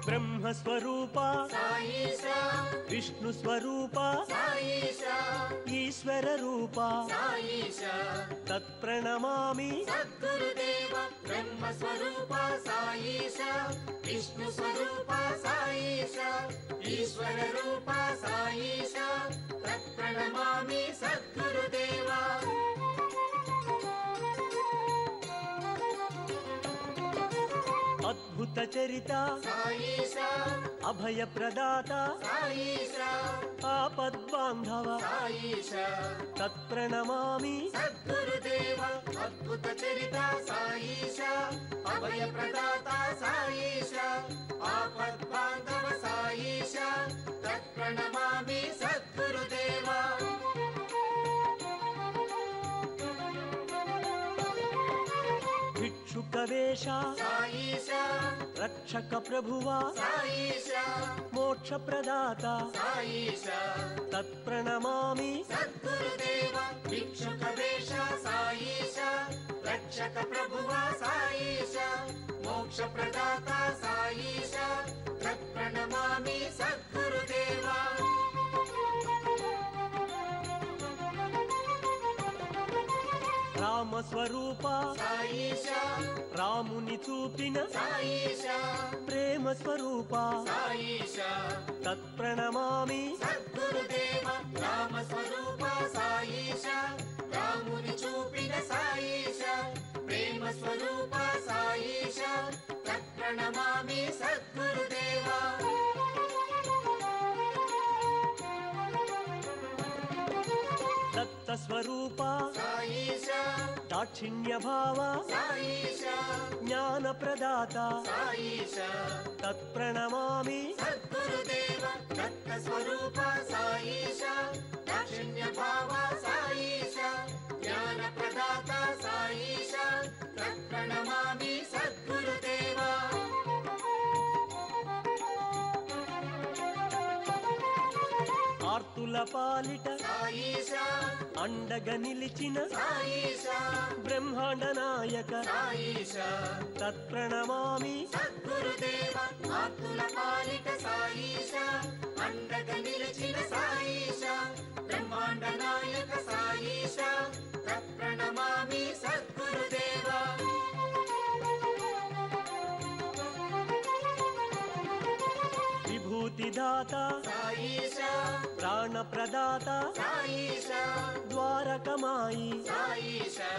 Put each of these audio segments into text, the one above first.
ब्रह्मस्वरूप साईशा विष्णुस्वरूप साईशा ईश्वररूप साईशा तत्प्रणमामि सद्गुरुदेव ब्रह्मस्वरूप साईशा विष्णुस्वरूप साईशा ईश्वररूप साईशा तत्प्रणमामि सद्गुरुदेव अद्भुत चरिता साईशा अभय प्रदाता साईशा आपद्बान्धव साईशा तत्प्रणमामि सद्गुरुदेव अद्भुत चरिता साईशा अभय प्रदाता साईशा आपद्बान्धव साईशा तत्प्रणमामि सद्गुरुदेव भिक्षुकवेशा साईशा रक्षक प्रभुवा साईशा मोक्षप्रदाता साईशा तत्प्रणमामि सद्गुरुदेव भिक्षुकवेश साईशा रक्षक प्रभुवा साईशा मोक्षप्रदाता साईशा तत्प्रणमामि सद्गुरुदेव रामस्वरूप साईशा रामुनि चूपिन साईशा प्रेमस्वरूप साईशा तत्प्रणमामि सद्गुरुदेव रामस्वरूप साईशा रामुनि चूपिन साईशा प्रेमस्वरूप साईशा तत्प्रणमामि सद्गुरुदेव दत्तस्वरूप साईशा दाक्षिण्यभाव साईशा ज्ञानप्रदाता साईशा तत्प्रणमामि सद्गुरुदेव दत्तस्वरूप साईशा दाक्षिण्यभाव साईशा ज्ञानप्रदाता साईशा तत्प्रणमामि सद्गुरुदेव ఆర్తుల పాలిట साईशा అండగా నిలిచిన साईशा బ్రహ్మాండ నాయక साईशा తత్ప్రణమామి सद्गुरुदेव आतुल पालित साईशा अंडग निलिचिन साईशा ब्रह्मांड नायक साईशा तत्प्रणमामि सद्गुरुदेव విభూతిదాత साईशा ప్రాణప్రదాత साईशा ద్వారకమాయి साईशा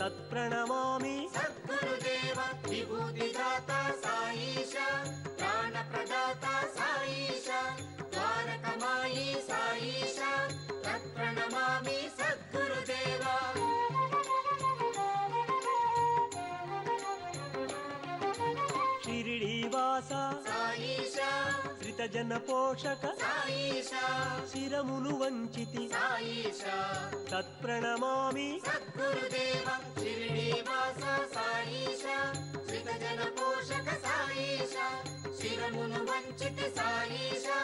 తత్ప్రణమామి सद्गुरुदेव विभूतिदाता साईशा प्राणप्रदाता साईशा द्वारकमायी साईशा तत्प्रणमामि सद्गुरुदेव షిరిడీవాస साईशा శ్రితజన పోషక साईशा శిరమును వంచితి साईशा తత్ప్రణమామి सद्गुरुदेव शिरडीवास साईशा श्रितजन पोषक साईशा शिरमुनु वंचित साईशा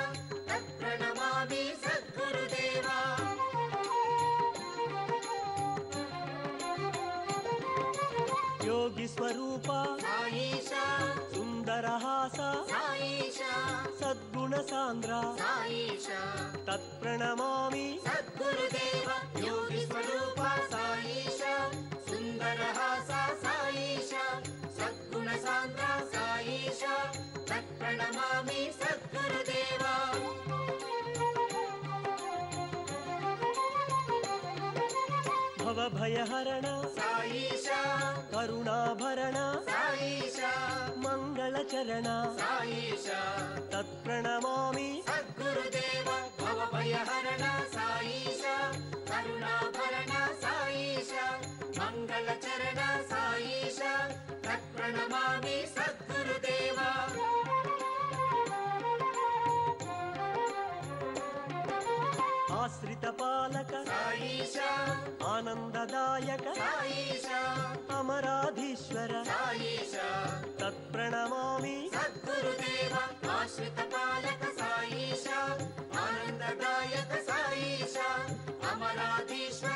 तत्प्रणमामि सद्गुरुदेव योगी स्वरूप साईशा सुंदरहास साईशा सद्गुण सांद्र साईशा तत्प्रणमामि सद्गुरुदेव योगी स्वरूप साईशा सुंदरहास साईशा सद्गुण सांद्र साईशा तत्प्रणमामि सद्गुरुदेव भवभयहरण साईशा करुणाभरण साईशा मंगलचरण साईशा तत्प्रणमामि सद्गुरुदेव भवभयहरण साईशा करुणाभरण साईशा मंगलचरण साईशा तत्प्रणमामि सद्गुरुदेव आश्रित पालक साईशा आनंददायक साईशा अमराधीश्वर साईशा तत्प्रणमामि सद्गुरुदेव आश्रित पालक साईशा आनंददायक साईशा अमराधीश्वर